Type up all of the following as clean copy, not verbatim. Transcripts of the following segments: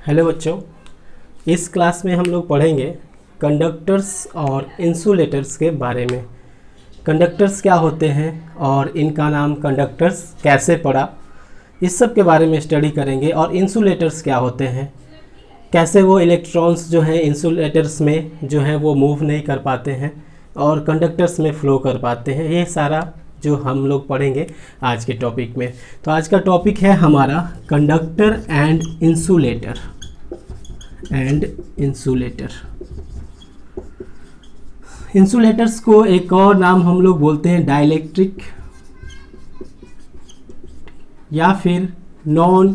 Hello बच्चों, इस class में हम लोग पढ़ेंगे कंडक्टर्स और इंसुलेटर्स के बारे में। कंडक्टर्स क्या होते हैं और इनका नाम कंडक्टर्स कैसे पड़ा, इस सब के बारे में स्टडी करेंगे। और इंसुलेटर्स क्या होते हैं, कैसे वो इलेक्ट्रॉन्स जो हैं इंसुलेटर्स में जो है वो मूव नहीं कर पाते हैं और कंडक्टर्स में फ़्लो कर पाते हैं, ये सारा जो हम लोग पढ़ेंगे आज के टॉपिक में। तो आज का टॉपिक है हमारा कंडक्टर एंड इंसुलेटर। इंसुलेटर्स को एक और नाम हम लोग बोलते हैं डाइलेक्ट्रिक या फिर नॉन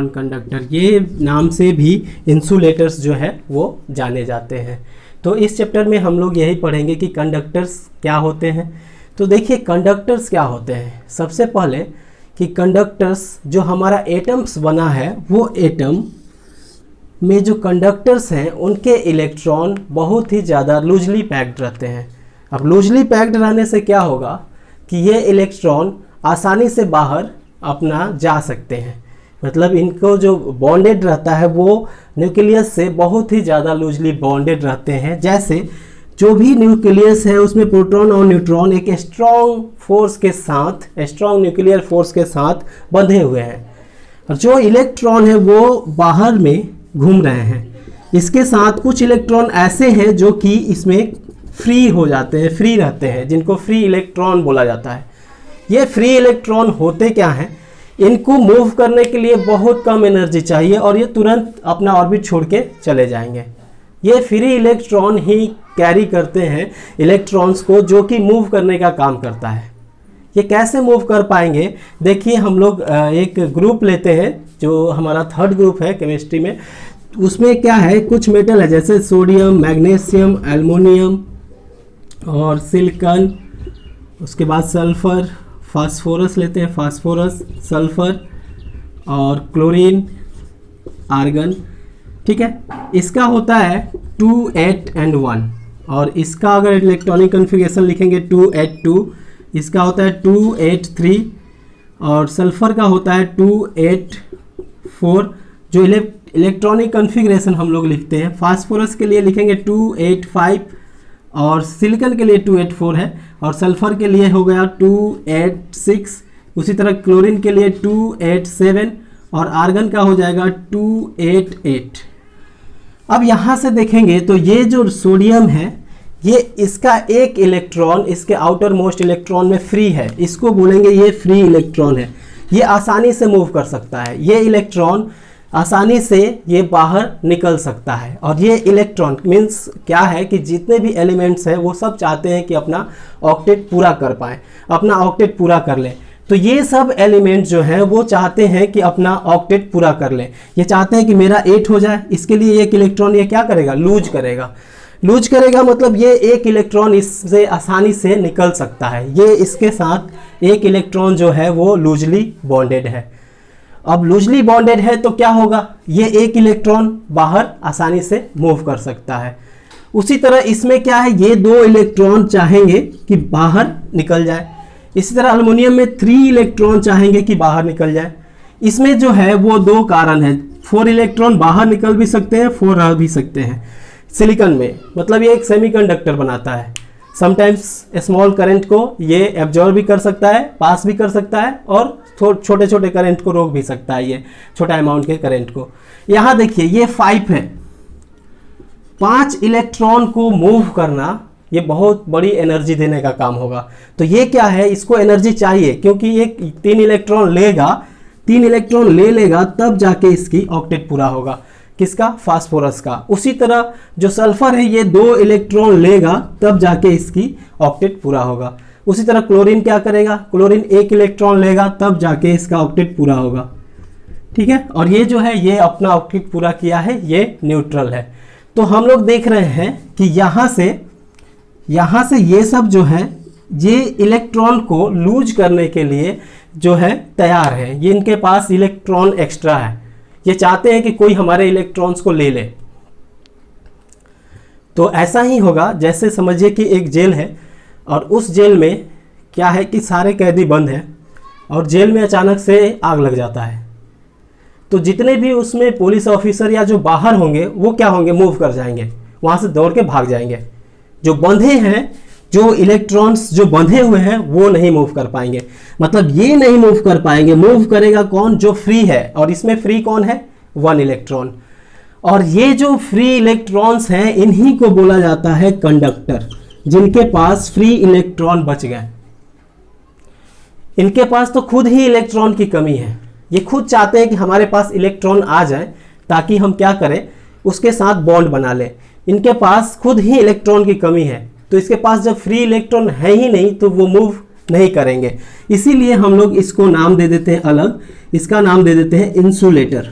कंडक्टर, ये नाम से भी इंसुलेटर्स जो है वो जाने जाते हैं। तो इस चैप्टर में हम लोग यही पढ़ेंगे कि कंडक्टर्स क्या होते हैं। तो देखिए कंडक्टर्स क्या होते हैं। सबसे पहले कि कंडक्टर्स जो हमारा एटम्स बना है वो एटम में जो कंडक्टर्स हैं उनके इलेक्ट्रॉन बहुत ही ज़्यादा लूजली पैक्ड रहते हैं। अब लूजली पैक्ड रहने से क्या होगा कि ये इलेक्ट्रॉन आसानी से बाहर अपना जा सकते हैं, मतलब इनको जो बॉन्डेड रहता है वो न्यूक्लियस से बहुत ही ज़्यादा लूजली बॉन्डेड रहते हैं। जैसे जो भी न्यूक्लियस है उसमें प्रोटॉन और न्यूट्रॉन एक स्ट्रॉन्ग न्यूक्लियर फोर्स के साथ बंधे हुए हैं और जो इलेक्ट्रॉन है वो बाहर में घूम रहे हैं। इसके साथ कुछ इलेक्ट्रॉन ऐसे हैं जो कि इसमें फ्री हो जाते हैं, फ्री रहते हैं, जिनको फ्री इलेक्ट्रॉन बोला जाता है। ये फ्री इलेक्ट्रॉन होते क्या हैं, इनको मूव करने के लिए बहुत कम एनर्जी चाहिए और ये तुरंत अपना ऑर्बिट छोड़ के चले जाएंगे। ये फ्री इलेक्ट्रॉन ही कैरी करते हैं इलेक्ट्रॉन्स को, जो कि मूव करने का काम करता है। ये कैसे मूव कर पाएंगे, देखिए हम लोग एक ग्रुप लेते हैं जो हमारा थर्ड ग्रुप है केमिस्ट्री में। उसमें क्या है, कुछ मेटल है जैसे सोडियम, मैग्नीशियम, एल्युमिनियम और सिलिकॉन, उसके बाद सल्फर, फास्फोरस लेते हैं, फास्फोरस, सल्फर और क्लोरीन, आर्गन। ठीक है, इसका होता है 2, 8 and 1 और इसका अगर इलेक्ट्रॉनिक कॉन्फ़िगरेशन लिखेंगे 2, 8, 2, इसका होता है 2, 8, 3 और सल्फर का होता है 2, 8, 4। जो इलेक्ट्रॉनिक कॉन्फ़िगरेशन हम लोग लिखते हैं, फास्फोरस के लिए लिखेंगे 2, 8, 5 और सिलिकॉन के लिए 2, 8, 4 है और सल्फर के लिए हो गया 2, 8, 6। उसी तरह क्लोरीन के लिए 2, 8, 7 और आर्गन का हो जाएगा 2, 8, 8। अब यहाँ से देखेंगे तो ये जो सोडियम है ये इसका एक इलेक्ट्रॉन इसके आउटर मोस्ट इलेक्ट्रॉन में फ्री है, इसको बोलेंगे ये फ्री इलेक्ट्रॉन है। ये आसानी से मूव कर सकता है, ये इलेक्ट्रॉन आसानी से ये बाहर निकल सकता है। और ये इलेक्ट्रॉन मीन्स क्या है कि जितने भी एलिमेंट्स हैं वो सब चाहते हैं कि अपना ऑक्टेट पूरा कर पाएँ, अपना ऑक्टेट पूरा कर लें। तो ये सब एलिमेंट जो हैं वो चाहते हैं कि अपना ऑक्टेट पूरा कर लें। ये चाहते हैं कि मेरा 8 हो जाए, इसके लिए एक इलेक्ट्रॉन ये क्या करेगा, लूज करेगा मतलब ये एक इलेक्ट्रॉन इससे आसानी से निकल सकता है। ये इसके साथ एक इलेक्ट्रॉन जो है वो लूजली बॉन्डेड है। अब लूजली बॉन्डेड है तो क्या होगा, ये एक इलेक्ट्रॉन बाहर आसानी से मूव कर सकता है। उसी तरह इसमें क्या है, ये 2 इलेक्ट्रॉन चाहेंगे कि बाहर निकल जाए। इसी तरह एल्युमिनियम में 3 इलेक्ट्रॉन चाहेंगे कि बाहर निकल जाए। इसमें जो है वो 2 कारण है, 4 इलेक्ट्रॉन बाहर निकल भी सकते हैं, 4 रह भी सकते हैं। सिलिकॉन में मतलब ये एक सेमीकंडक्टर बनाता है, समटाइम्स स्मॉल करंट को ये एब्जॉर्ब भी कर सकता है, पास भी कर सकता है और छोटे छोटे करंट को रोक भी सकता है, ये छोटा अमाउंट के करंट को। यहाँ देखिए ये 5 है, 5 इलेक्ट्रॉन को मूव करना ये बहुत बड़ी एनर्जी देने का काम होगा। तो ये क्या है, इसको एनर्जी चाहिए क्योंकि ये 3 इलेक्ट्रॉन ले लेगा तब जाके इसकी ऑक्टेट पूरा होगा। किसका, फास्फोरस का। उसी तरह जो सल्फर है ये 2 इलेक्ट्रॉन लेगा तब जाके इसकी ऑक्टेट पूरा होगा। उसी तरह क्लोरीन क्या करेगा, क्लोरीन 1 इलेक्ट्रॉन लेगा तब जाके इसका ऑक्टेट पूरा होगा। ठीक है, और ये जो है ये अपना ऑक्टेट पूरा किया है, ये न्यूट्रल है। तो हम लोग देख रहे हैं कि यहाँ से ये सब जो है ये इलेक्ट्रॉन को लूज करने के लिए जो है तैयार है, ये इनके पास इलेक्ट्रॉन एक्स्ट्रा है, ये चाहते हैं कि कोई हमारे इलेक्ट्रॉन्स को ले ले। तो ऐसा ही होगा, जैसे समझिए कि एक जेल है और उस जेल में क्या है कि सारे कैदी बंद हैं और जेल में अचानक से आग लग जाता है, तो जितने भी उसमें पुलिस ऑफिसर या जो बाहर होंगे वो क्या होंगे, मूव कर जाएंगे, वहाँ से दौड़ के भाग जाएंगे। जो बंधे हैं, जो इलेक्ट्रॉन्स जो बंधे हुए हैं वो नहीं मूव कर पाएंगे। मतलब ये नहीं मूव कर पाएंगे, मूव करेगा कौन, जो फ्री है। और इसमें फ्री कौन है, 1 इलेक्ट्रॉन। और ये जो फ्री इलेक्ट्रॉन्स हैं इन्हीं को बोला जाता है कंडक्टर, जिनके पास फ्री इलेक्ट्रॉन बच गए। इनके पास तो खुद ही इलेक्ट्रॉन की कमी है, ये खुद चाहते हैं कि हमारे पास इलेक्ट्रॉन आ जाए ताकि हम क्या करें, उसके साथ बॉन्ड बना लें। इनके पास खुद ही इलेक्ट्रॉन की कमी है, तो इसके पास जब फ्री इलेक्ट्रॉन है ही नहीं तो वो मूव नहीं करेंगे। इसीलिए हम लोग इसको नाम दे देते हैं अलग, इसका नाम दे देते हैं इंसुलेटर।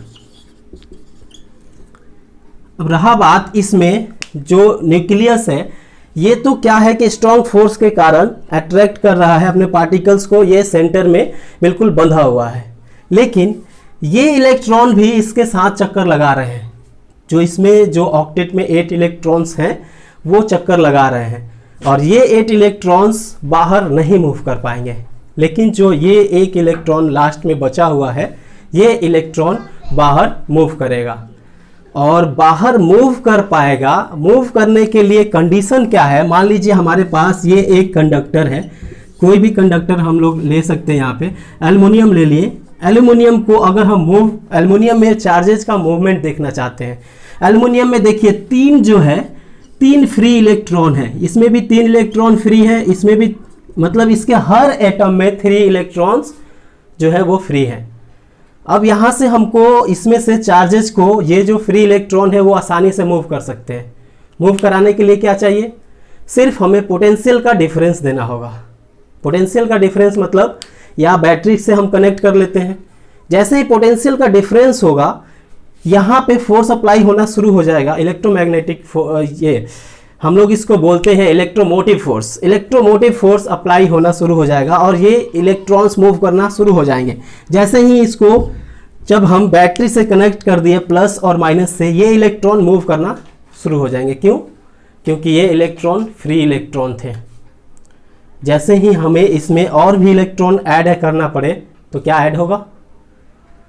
अब रहा बात इसमें जो न्यूक्लियस है, ये तो क्या है कि स्ट्रॉन्ग फोर्स के कारण अट्रैक्ट कर रहा है अपने पार्टिकल्स को, ये सेंटर में बिल्कुल बंधा हुआ है। लेकिन ये इलेक्ट्रॉन भी इसके साथ चक्कर लगा रहे हैं, जो इसमें जो ऑक्टेट में 8 इलेक्ट्रॉन्स हैं वो चक्कर लगा रहे हैं, और ये 8 इलेक्ट्रॉन्स बाहर नहीं मूव कर पाएंगे। लेकिन जो ये एक इलेक्ट्रॉन लास्ट में बचा हुआ है, ये इलेक्ट्रॉन बाहर मूव करेगा और बाहर मूव कर पाएगा। मूव करने के लिए कंडीशन क्या है, मान लीजिए हमारे पास ये एक कंडक्टर है, कोई भी कंडक्टर हम लोग ले सकते हैं। यहाँ पे एल्युमिनियम ले लिए, एल्युमिनियम को अगर हम एल्युमिनियम में चार्जेस का मूवमेंट देखना चाहते हैं, एल्युमिनियम में देखिए 3 फ्री इलेक्ट्रॉन है, इसमें भी 3 इलेक्ट्रॉन फ्री है, इसमें भी, मतलब इसके हर एटम में 3 इलेक्ट्रॉन्स जो है वो फ्री है। अब यहाँ से हमको इसमें से चार्जेस को, ये जो फ्री इलेक्ट्रॉन है वो आसानी से मूव कर सकते हैं। मूव कराने के लिए क्या चाहिए, सिर्फ हमें पोटेंशियल का डिफरेंस देना होगा। पोटेंशियल का डिफरेंस मतलब या बैटरी से हम कनेक्ट कर लेते हैं, जैसे ही पोटेंशियल का डिफरेंस होगा यहाँ पे फोर्स अप्लाई होना शुरू हो जाएगा, इलेक्ट्रोमैग्नेटिक, ये हम लोग इसको बोलते हैं electromotive force. Electromotive force apply होना शुरू हो जाएगा और ये इलेक्ट्रॉन्स मूव करना शुरू हो जाएंगे। जैसे ही इसको जब हम बैटरी से कनेक्ट कर दिए प्लस और माइनस से, ये इलेक्ट्रॉन मूव करना शुरू हो जाएंगे। क्यों, क्योंकि ये इलेक्ट्रॉन फ्री इलेक्ट्रॉन थे। जैसे ही हमें इसमें और भी इलेक्ट्रॉन ऐड करना पड़े तो क्या ऐड होगा,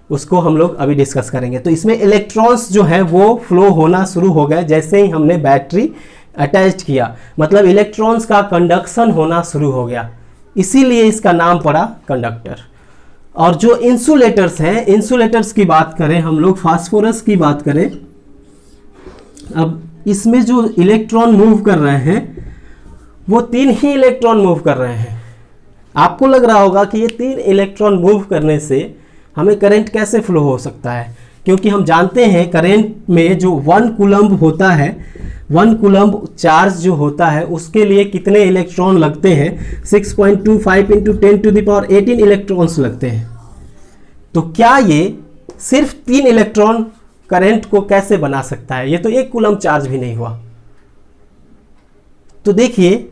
उसको हम लोग अभी डिस्कस करेंगे। तो इसमें इलेक्ट्रॉन्स जो है वो फ्लो होना शुरू हो गए जैसे ही हमने बैटरी अटैच किया, मतलब इलेक्ट्रॉन्स का कंडक्शन होना शुरू हो गया, इसीलिए इसका नाम पड़ा कंडक्टर। और जो इंसुलेटर्स हैं, इंसुलेटर्स की बात करें हम लोग, फास्फोरस की बात करें, अब इसमें जो इलेक्ट्रॉन मूव कर रहे हैं वो 3 ही इलेक्ट्रॉन मूव कर रहे हैं। आपको लग रहा होगा कि ये 3 इलेक्ट्रॉन मूव करने से हमें करंट कैसे फ्लो हो सकता है, क्योंकि हम जानते हैं करंट में जो 1 कूलम्ब होता है, 1 कूलम्ब चार्ज जो होता है उसके लिए कितने इलेक्ट्रॉन लगते हैं, 6.25 × 10⁻18 इलेक्ट्रॉन्स लगते हैं। तो क्या ये सिर्फ 3 इलेक्ट्रॉन करंट को कैसे बना सकता है, ये तो 1 कूलम्ब चार्ज भी नहीं हुआ। तो देखिए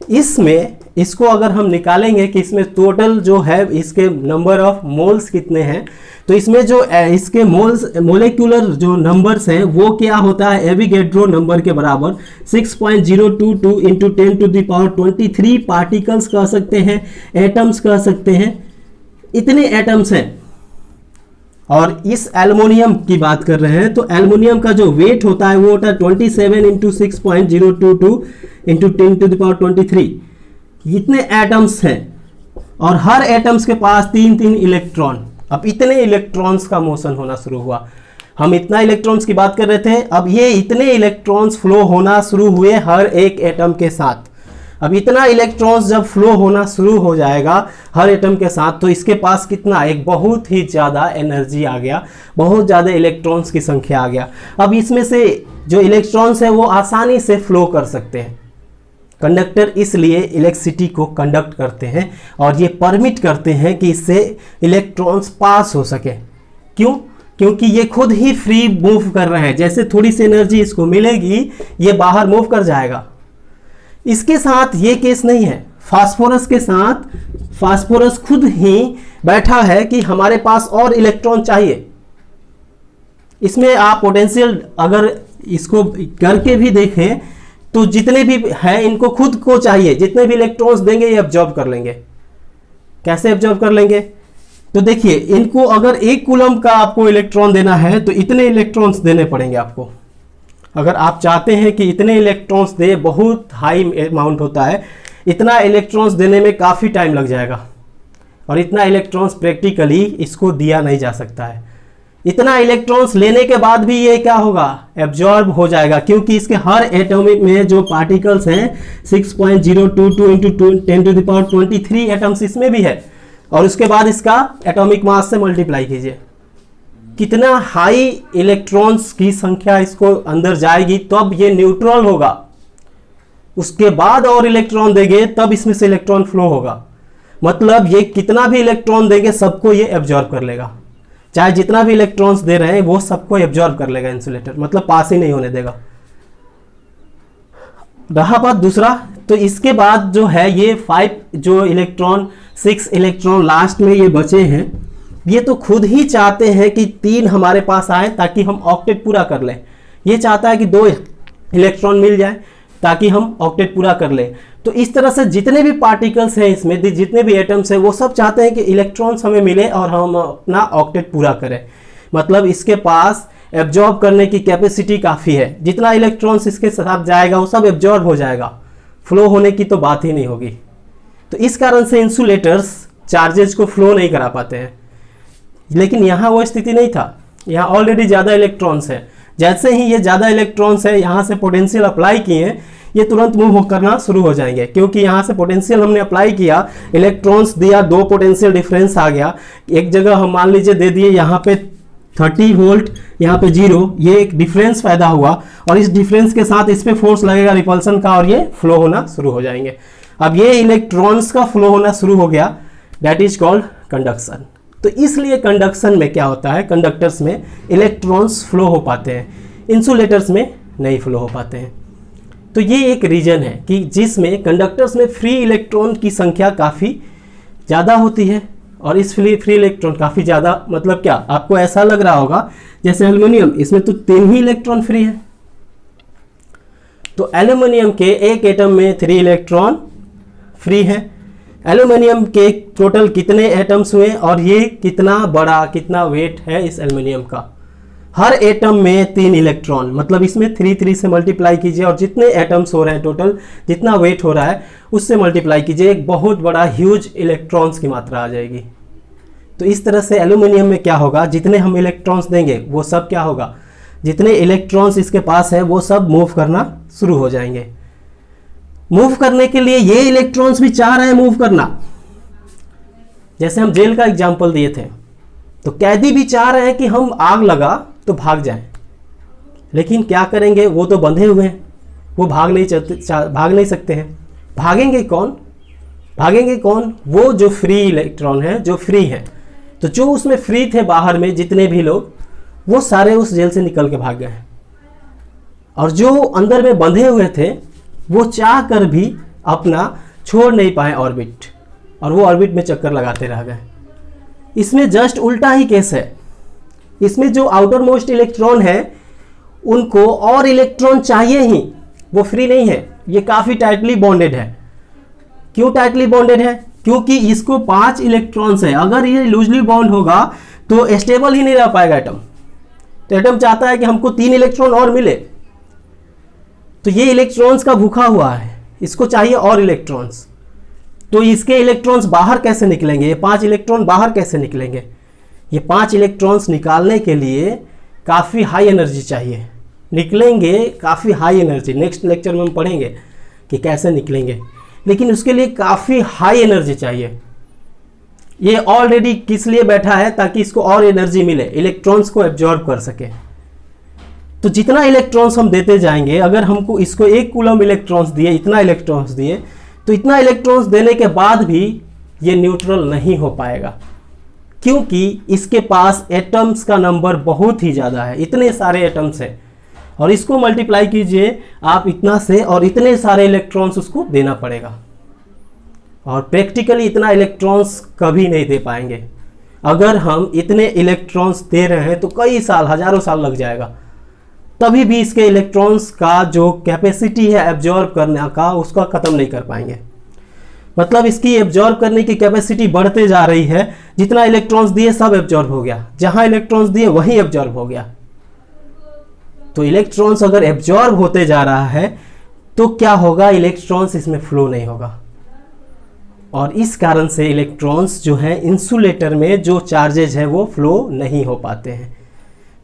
इसमें, इसको अगर हम निकालेंगे कि इसमें टोटल जो है इसके नंबर ऑफ मोल्स कितने हैं, तो इसमें जो इसके मोलेक्यूलर जो नंबर्स हैं वो क्या होता है, एवोगैड्रो नंबर के बराबर 6.022 × 10⁻23 पार्टिकल्स कह सकते हैं, एटम्स कह सकते हैं, इतने एटम्स हैं। और इस एल्युमिनियम की बात कर रहे हैं तो एल्युमिनियम का जो वेट होता है वो होता है 27 × 6.022 × 10⁻23, इतने एटम्स हैं और हर एटम्स के पास 3 इलेक्ट्रॉन। अब इतने इलेक्ट्रॉन्स का मोशन होना शुरू हुआ, हम इतना इलेक्ट्रॉन्स की बात कर रहे थे, अब ये इतने इलेक्ट्रॉन्स फ्लो होना शुरू हुए हर एक एटम के साथ। अब इतना इलेक्ट्रॉन्स जब फ्लो होना शुरू हो जाएगा हर एटम के साथ, तो इसके पास कितना, एक बहुत ही ज़्यादा एनर्जी आ गया, बहुत ज़्यादा इलेक्ट्रॉन्स की संख्या आ गया। अब इसमें से जो इलेक्ट्रॉन्स है वो आसानी से फ्लो कर सकते हैं। कंडक्टर इसलिए इलेक्ट्रिसिटी को कंडक्ट करते हैं और ये परमिट करते हैं कि इससे इलेक्ट्रॉन्स पास हो सके। क्यों, क्योंकि ये खुद ही फ्री मूव कर रहे हैं, जैसे थोड़ी सी एनर्जी इसको मिलेगी ये बाहर मूव कर जाएगा। इसके साथ ये केस नहीं है, फास्फोरस के साथ फास्फोरस खुद ही बैठा है कि हमारे पास और इलेक्ट्रॉन चाहिए, इसमें आप पोटेंशियल अगर इसको करके भी देखें तो जितने भी हैं इनको खुद को चाहिए, जितने भी इलेक्ट्रॉन्स देंगे ये एब्जॉर्ब कर लेंगे। कैसे एब्जॉर्ब कर लेंगे? तो देखिए इनको अगर 1 कूलम का आपको इलेक्ट्रॉन देना है तो इतने इलेक्ट्रॉन्स देने पड़ेंगे आपको। अगर आप चाहते हैं कि इतने इलेक्ट्रॉन्स दे, बहुत हाई अमाउंट होता है, इतना इलेक्ट्रॉन्स देने में काफ़ी टाइम लग जाएगा और इतना इलेक्ट्रॉन्स प्रैक्टिकली इसको दिया नहीं जा सकता है। इतना इलेक्ट्रॉन्स लेने के बाद भी ये क्या होगा? एब्जॉर्ब हो जाएगा, क्योंकि इसके हर एटॉमिक में जो पार्टिकल्स हैं 6.022 इंटू 10⁻23 एटम्स इसमें भी है, और उसके बाद इसका एटॉमिक मास से मल्टीप्लाई कीजिए, कितना हाई इलेक्ट्रॉन्स की संख्या इसको अंदर जाएगी तब ये न्यूट्रल होगा। उसके बाद और इलेक्ट्रॉन देंगे तब इसमें से इलेक्ट्रॉन फ्लो होगा। मतलब ये कितना भी इलेक्ट्रॉन देंगे सबको ये एब्जॉर्ब कर लेगा, चाहे जितना भी इलेक्ट्रॉन्स दे रहे हैं वो सबको एब्जॉर्ब कर लेगा इंसुलेटर, मतलब पास ही नहीं होने देगा। रहा बात दूसरा, तो इसके बाद जो है ये 5 जो इलेक्ट्रॉन 6 इलेक्ट्रॉन लास्ट में ये बचे हैं, ये तो खुद ही चाहते हैं कि 3 हमारे पास आए ताकि हम ऑक्टेट पूरा कर लें। ये चाहता है कि 2 इलेक्ट्रॉन मिल जाए ताकि हम ऑक्टेट पूरा कर लें। तो इस तरह से जितने भी पार्टिकल्स हैं इसमें, जितने भी एटम्स हैं, वो सब चाहते हैं कि इलेक्ट्रॉन्स हमें मिले और हम अपना ऑक्टेट पूरा करें। मतलब इसके पास एब्जॉर्ब करने की कैपेसिटी काफ़ी है, जितना इलेक्ट्रॉन्स इसके साथ जाएगा वो सब एब्जॉर्ब हो जाएगा, फ्लो होने की तो बात ही नहीं होगी। तो इस कारण से इंसुलेटर्स चार्जेज को फ्लो नहीं करा पाते हैं। लेकिन यहाँ वो स्थिति नहीं था, यहाँ ऑलरेडी ज़्यादा इलेक्ट्रॉन्स है। जैसे ही ये ज़्यादा इलेक्ट्रॉन्स है, यहाँ से पोटेंशियल अप्लाई किए, ये तुरंत मूव करना शुरू हो जाएंगे, क्योंकि यहाँ से पोटेंशियल हमने अप्लाई किया, इलेक्ट्रॉन्स दिया, 2 पोटेंशियल डिफरेंस आ गया। एक जगह हम मान लीजिए दे दिए यहाँ पे 30 वोल्ट, यहाँ पे 0, ये एक डिफरेंस पैदा हुआ और इस डिफरेंस के साथ इस पे फोर्स लगेगा रिपल्सन का और ये फ्लो होना शुरू हो जाएंगे। अब ये इलेक्ट्रॉन्स का फ्लो होना शुरू हो गया, दैट इज कॉल्ड कंडक्शन। तो इसलिए कंडक्शन में क्या होता है, कंडक्टर्स में इलेक्ट्रॉन्स फ्लो हो पाते हैं, इंसुलेटर्स में नहीं फ्लो हो पाते हैं। तो ये एक रीजन है कि जिसमें कंडक्टर्स में फ्री इलेक्ट्रॉन की संख्या काफ़ी ज़्यादा होती है, और इस फ्री इलेक्ट्रॉन काफ़ी ज़्यादा मतलब क्या, आपको ऐसा लग रहा होगा जैसे एल्युमिनियम, इसमें तो 3 ही इलेक्ट्रॉन फ्री है। तो एल्युमिनियम के एक एटम में 3 इलेक्ट्रॉन फ्री है। एल्युमिनियम के टोटल कितने एटम्स हुए और ये कितना बड़ा, कितना वेट है इस एल्युमिनियम का? हर एटम में 3 इलेक्ट्रॉन, मतलब इसमें 3 से मल्टीप्लाई कीजिए और जितने एटम्स हो रहे हैं टोटल, जितना वेट हो रहा है उससे मल्टीप्लाई कीजिए, एक बहुत बड़ा ह्यूज इलेक्ट्रॉन्स की मात्रा आ जाएगी। तो इस तरह से एल्युमिनियम में क्या होगा, जितने हम इलेक्ट्रॉन्स देंगे वो सब क्या होगा, जितने इलेक्ट्रॉन्स इसके पास है वो सब मूव करना शुरू हो जाएंगे। मूव करने के लिए ये इलेक्ट्रॉन्स भी चाह रहे हैं मूव करना। जैसे हम जेल का एग्जाम्पल दिए थे, तो कैदी भी चाह रहे हैं कि हम आग लगा तो भाग जाएं, लेकिन क्या करेंगे, वो तो बंधे हुए हैं, वो भाग नहीं सकते हैं। भागेंगे कौन? वो जो फ्री इलेक्ट्रॉन है, जो फ्री है। तो जो उसमें फ्री थे बाहर में जितने भी लोग, वो सारे उस जेल से निकल के भाग गए, और जो अंदर में बंधे हुए थे वो चाह कर भी अपना छोड़ नहीं पाए ऑर्बिट, और वो ऑर्बिट में चक्कर लगाते रह गए। इसमें जस्ट उल्टा ही केस है। इसमें जो आउटर मोस्ट इलेक्ट्रॉन है उनको और इलेक्ट्रॉन चाहिए ही, वो फ्री नहीं है, ये काफ़ी टाइटली बॉन्डेड है। क्यों टाइटली बॉन्डेड है? क्योंकि इसको 5 इलेक्ट्रॉन्स है। अगर ये लूजली बॉन्ड होगा तो स्टेबल ही नहीं रह पाएगा एटम। तो एटम चाहता है कि हमको 3 इलेक्ट्रॉन और मिले, तो ये इलेक्ट्रॉन्स का भूखा हुआ है, इसको चाहिए और इलेक्ट्रॉन्स। तो इसके इलेक्ट्रॉन्स बाहर कैसे निकलेंगे, ये 5 इलेक्ट्रॉन बाहर कैसे निकलेंगे? ये 5 इलेक्ट्रॉन्स निकालने के लिए काफ़ी हाई एनर्जी चाहिए, निकलेंगे काफ़ी हाई एनर्जी। नेक्स्ट लेक्चर में हम पढ़ेंगे कि कैसे निकलेंगे, लेकिन उसके लिए काफ़ी हाई एनर्जी चाहिए। ये ऑलरेडी किस लिए बैठा है, ताकि इसको और एनर्जी मिले, इलेक्ट्रॉन्स को एब्जॉर्ब कर सके। तो जितना इलेक्ट्रॉन्स हम देते जाएंगे, अगर हमको इसको 1 कूलम इलेक्ट्रॉन्स दिए, इतना इलेक्ट्रॉन्स दिए, तो इतना इलेक्ट्रॉन्स देने के बाद भी ये न्यूट्रल नहीं हो पाएगा, क्योंकि इसके पास एटम्स का नंबर बहुत ही ज़्यादा है, इतने सारे एटम्स हैं, और इसको मल्टीप्लाई कीजिए आप इतना से, और इतने सारे इलेक्ट्रॉन्स उसको देना पड़ेगा, और प्रैक्टिकली इतना इलेक्ट्रॉन्स कभी नहीं दे पाएंगे। अगर हम इतने इलेक्ट्रॉन्स दे रहे हैं तो कई साल, हजारों साल लग जाएगा, तभी भी इसके इलेक्ट्रॉन्स का जो कैपेसिटी है एब्जॉर्ब करने का, उसका ख़त्म नहीं कर पाएंगे। मतलब इसकी एब्जॉर्ब करने की कैपेसिटी बढ़ते जा रही है। जितना इलेक्ट्रॉन्स दिए सब एब्जॉर्ब हो गया, जहां इलेक्ट्रॉन्स दिए वहीं एब्जॉर्ब हो गया। तो इलेक्ट्रॉन्स अगर एब्जॉर्ब होते जा रहा है तो क्या होगा, इलेक्ट्रॉन्स इसमें फ्लो नहीं होगा, और इस कारण से इलेक्ट्रॉन्स जो है इंसुलेटर में जो चार्जेज है वो फ्लो नहीं हो पाते हैं।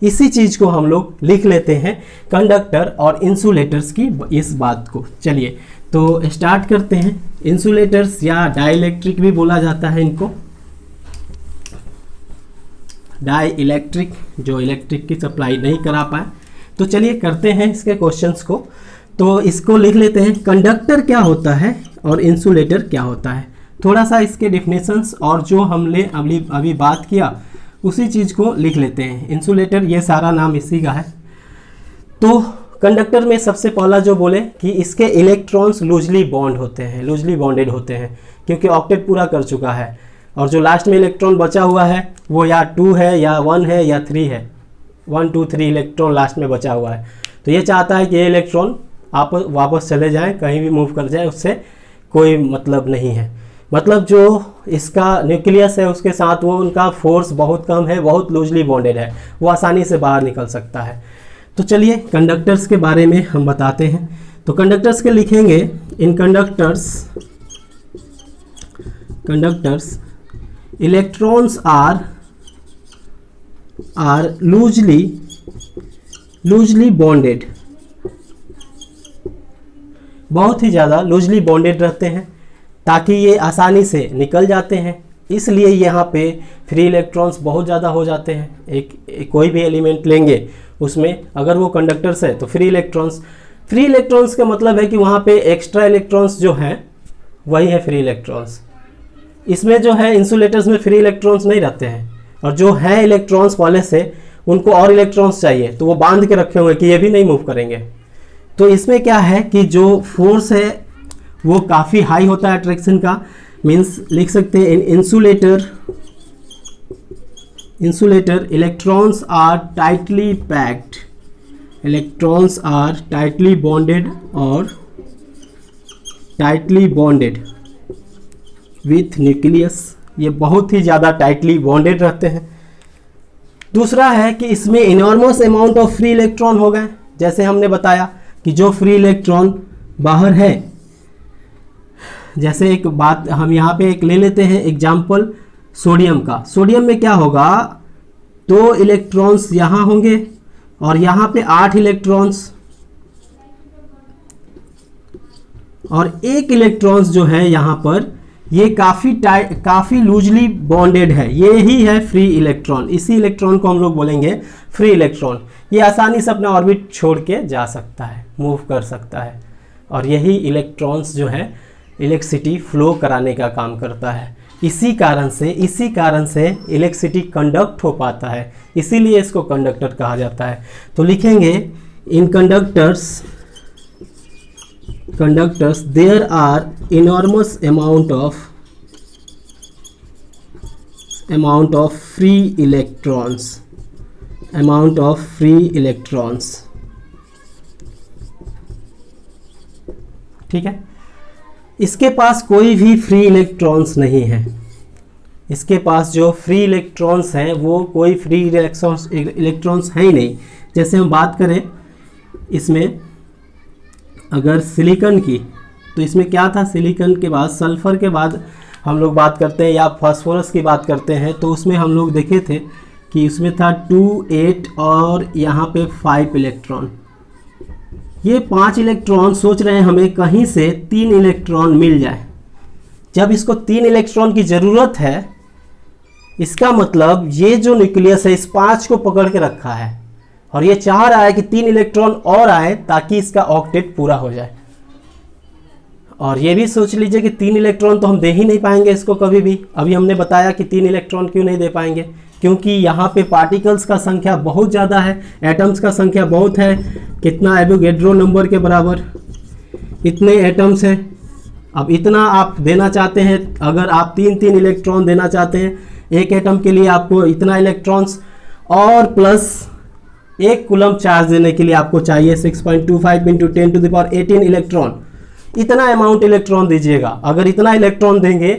इसी चीज को हम लोग लिख लेते हैं कंडक्टर और इंसुलेटर्स की इस बात को। चलिए तो स्टार्ट करते हैं। इंसुलेटर्स या डाइइलेक्ट्रिक भी बोला जाता है इनको, डाइइलेक्ट्रिक, जो इलेक्ट्रिक की सप्लाई नहीं करा पाए। तो चलिए करते हैं इसके क्वेश्चंस को। तो इसको लिख लेते हैं, कंडक्टर क्या होता है और इंसुलेटर क्या होता है। थोड़ा सा इसके डिफिनेशंस और जो हमने अभी बात किया उसी चीज़ को लिख लेते हैं। इंसुलेटर, ये सारा नाम इसी का है। तो कंडक्टर में सबसे पहला जो बोले कि इसके इलेक्ट्रॉन्स लूजली बॉन्ड होते हैं, लूजली बॉन्डेड होते हैं, क्योंकि ऑक्टेट पूरा कर चुका है और जो लास्ट में इलेक्ट्रॉन बचा हुआ है वो या 2 है या 1 है या 3 है। 1 2 3 इलेक्ट्रॉन लास्ट में बचा हुआ है। तो ये चाहता है कि ये इलेक्ट्रॉन आप वापस चले जाएं, कहीं भी मूव कर जाए, उससे कोई मतलब नहीं है। मतलब जो इसका न्यूक्लियस है उसके साथ वो उनका फोर्स बहुत कम है, बहुत लूजली बॉन्डेड है, वो आसानी से बाहर निकल सकता है। तो चलिए कंडक्टर्स के बारे में हम बताते हैं। तो कंडक्टर्स के लिखेंगे, in conductors electrons are loosely bonded, बहुत ही ज़्यादा लूजली बॉन्डेड रहते हैं ताकि ये आसानी से निकल जाते हैं। इसलिए यहाँ पे फ्री इलेक्ट्रॉन्स बहुत ज़्यादा हो जाते हैं। एक कोई भी एलिमेंट लेंगे उसमें अगर वो कंडक्टर्स है तो फ्री इलेक्ट्रॉन्स का मतलब है कि वहाँ पे एक्स्ट्रा इलेक्ट्रॉन्स जो हैं वही है फ्री इलेक्ट्रॉन्स। इसमें जो है इंसुलेटर्स में फ्री इलेक्ट्रॉन्स नहीं रहते हैं, और जो है इलेक्ट्रॉन्स पहले से उनको और इलेक्ट्रॉन्स चाहिए तो वो बांध के रखे हुए कि ये भी नहीं मूव करेंगे। तो इसमें क्या है कि जो फोर्स है वो काफ़ी हाई होता है अट्रैक्शन का। मीन्स लिख सकते हैं, in insulator electrons are tightly packed, electrons are tightly bonded और टाइटली बॉन्डेड विथ न्यूक्लियस। ये बहुत ही ज़्यादा टाइटली बॉन्डेड रहते हैं। दूसरा है कि इसमें enormous amount of free electron हो गए। जैसे हमने बताया कि जो फ्री इलेक्ट्रॉन बाहर है, जैसे एक बात हम यहाँ पे एक ले लेते हैं एग्जाम्पल सोडियम का। सोडियम में क्या होगा, 2 इलेक्ट्रॉन्स यहाँ होंगे और यहाँ पे 8 इलेक्ट्रॉन्स, और 1 इलेक्ट्रॉन्स जो है यहाँ पर ये काफ़ी लूजली बॉन्डेड है। ये ही है फ्री इलेक्ट्रॉन। इसी इलेक्ट्रॉन को हम लोग बोलेंगे फ्री इलेक्ट्रॉन। ये आसानी से अपना ऑर्बिट छोड़ के जा सकता है, मूव कर सकता है, और यही इलेक्ट्रॉन्स जो है इलेक्ट्रिसिटी फ्लो कराने का काम करता है। इसी कारण से इलेक्ट्रिसिटी कंडक्ट हो पाता है, इसीलिए इसको कंडक्टर कहा जाता है। तो लिखेंगे, in conductors there are enormous amount of free electrons, ठीक है। इसके पास कोई भी फ्री इलेक्ट्रॉन्स नहीं है। इसके पास जो फ्री इलेक्ट्रॉन्स हैं वो कोई फ्री इलेक्ट्रॉन्स है ही नहीं। जैसे हम बात करें इसमें अगर सिलिकॉन की, तो इसमें क्या था, सिलिकॉन के बाद सल्फर के बाद हम लोग बात करते हैं या फास्फोरस की बात करते हैं, तो उसमें हम लोग देखे थे कि उसमें था 2 8 और यहाँ पे 5 इलेक्ट्रॉन। ये 5 इलेक्ट्रॉन सोच रहे हैं हमें कहीं से 3 इलेक्ट्रॉन मिल जाए। जब इसको 3 इलेक्ट्रॉन की ज़रूरत है, इसका मतलब ये जो न्यूक्लियस है इस 5 को पकड़ के रखा है और ये चाह रहा है कि 3 इलेक्ट्रॉन और आए ताकि इसका ऑक्टेट पूरा हो जाए। और ये भी सोच लीजिए कि 3 इलेक्ट्रॉन तो हम दे ही नहीं पाएंगे इसको कभी भी। अभी हमने बताया कि 3 इलेक्ट्रॉन क्यों नहीं दे पाएंगे, क्योंकि यहाँ पे पार्टिकल्स का संख्या बहुत ज़्यादा है, एटम्स का संख्या बहुत है। कितना, एवोगैड्रो नंबर के बराबर इतने एटम्स हैं। अब इतना आप देना चाहते हैं, अगर आप 3 इलेक्ट्रॉन देना चाहते हैं एक एटम के लिए आपको इतना इलेक्ट्रॉन्स, और प्लस 1 कूलम चार्ज देने के लिए आपको चाहिए 6.25 इंटू 10⁻18 इलेक्ट्रॉन। इतना अमाउंट इलेक्ट्रॉन दीजिएगा। अगर इतना इलेक्ट्रॉन देंगे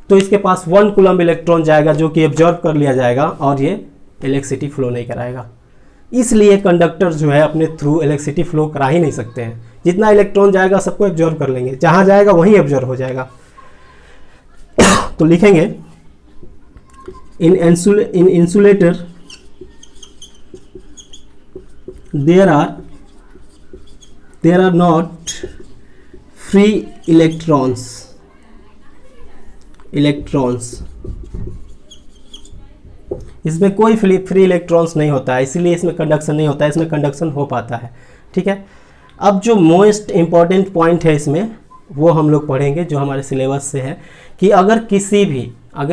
तो इसके पास 1 कूलम इलेक्ट्रॉन जाएगा जो कि एब्जॉर्ब कर लिया जाएगा और ये इलेक्ट्रिसिटी फ्लो नहीं कराएगा। इसलिए कंडक्टर जो है अपने थ्रू इलेक्ट्रिसिटी फ्लो करा ही नहीं सकते हैं। जितना इलेक्ट्रॉन जाएगा सबको एब्जॉर्ब कर लेंगे, जहां जाएगा वहीं एब्जॉर्ब हो जाएगा। तो लिखेंगे इन insulator there are not free electrons इसमें कोई फ्री इलेक्ट्रॉन्स नहीं होता है, इसीलिए इसमें कंडक्शन नहीं होता है, इसमें कंडक्शन हो पाता है। ठीक है, अब जो मोस्ट इंपॉर्टेंट पॉइंट है इसमें वो हम लोग पढ़ेंगे जो हमारे सिलेबस से है कि अगर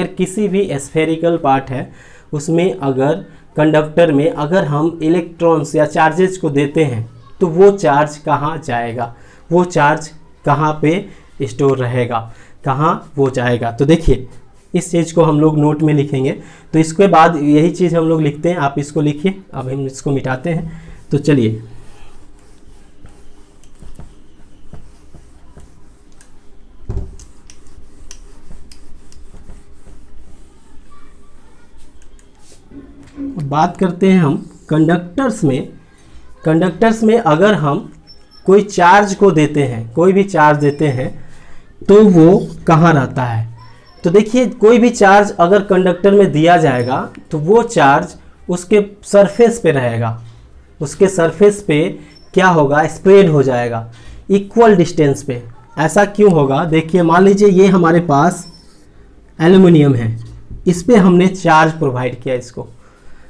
किसी भी स्फेरिकल पार्ट है उसमें अगर कंडक्टर में अगर हम इलेक्ट्रॉन्स या चार्जेस को देते हैं तो वो चार्ज कहाँ जाएगा, वो चार्ज कहाँ पे स्टोर रहेगा, कहाँ वो जाएगा। तो देखिए इस चीज़ को हम लोग नोट में लिखेंगे। तो इसके बाद यही चीज़ हम लोग लिखते हैं, आप इसको लिखिए। अब हम इसको मिटाते हैं। तो चलिए बात करते हैं हम कंडक्टर्स में अगर हम कोई चार्ज को देते हैं, कोई भी चार्ज देते हैं तो वो कहाँ रहता है। तो देखिए कोई भी चार्ज अगर कंडक्टर में दिया जाएगा तो वो चार्ज उसके सरफेस पे रहेगा, उसके सरफेस पे क्या होगा, स्प्रेड हो जाएगा इक्वल डिस्टेंस पे। ऐसा क्यों होगा, देखिए मान लीजिए ये हमारे पास एल्युमिनियम है, इस पे हमने चार्ज प्रोवाइड किया,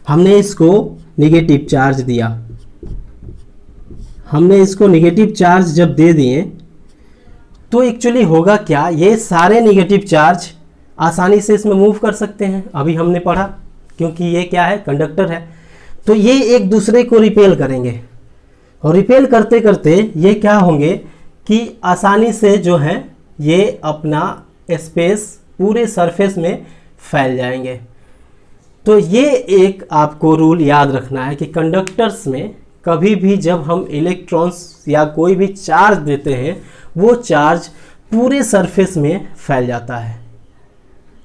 हमने इसको निगेटिव चार्ज दिया। हमने इसको निगेटिव चार्ज जब दे दिए तो एक्चुअली होगा क्या, ये सारे निगेटिव चार्ज आसानी से इसमें मूव कर सकते हैं, अभी हमने पढ़ा, क्योंकि ये क्या है, कंडक्टर है। तो ये एक दूसरे को रिपेल करेंगे और रिपेल करते करते ये क्या होंगे कि आसानी से जो है ये अपना स्पेस पूरे सरफेस में फैल जाएंगे। तो ये एक आपको रूल याद रखना है कि कंडक्टर्स में कभी भी जब हम इलेक्ट्रॉन्स या कोई भी चार्ज देते हैं वो चार्ज पूरे सरफेस में फैल जाता है।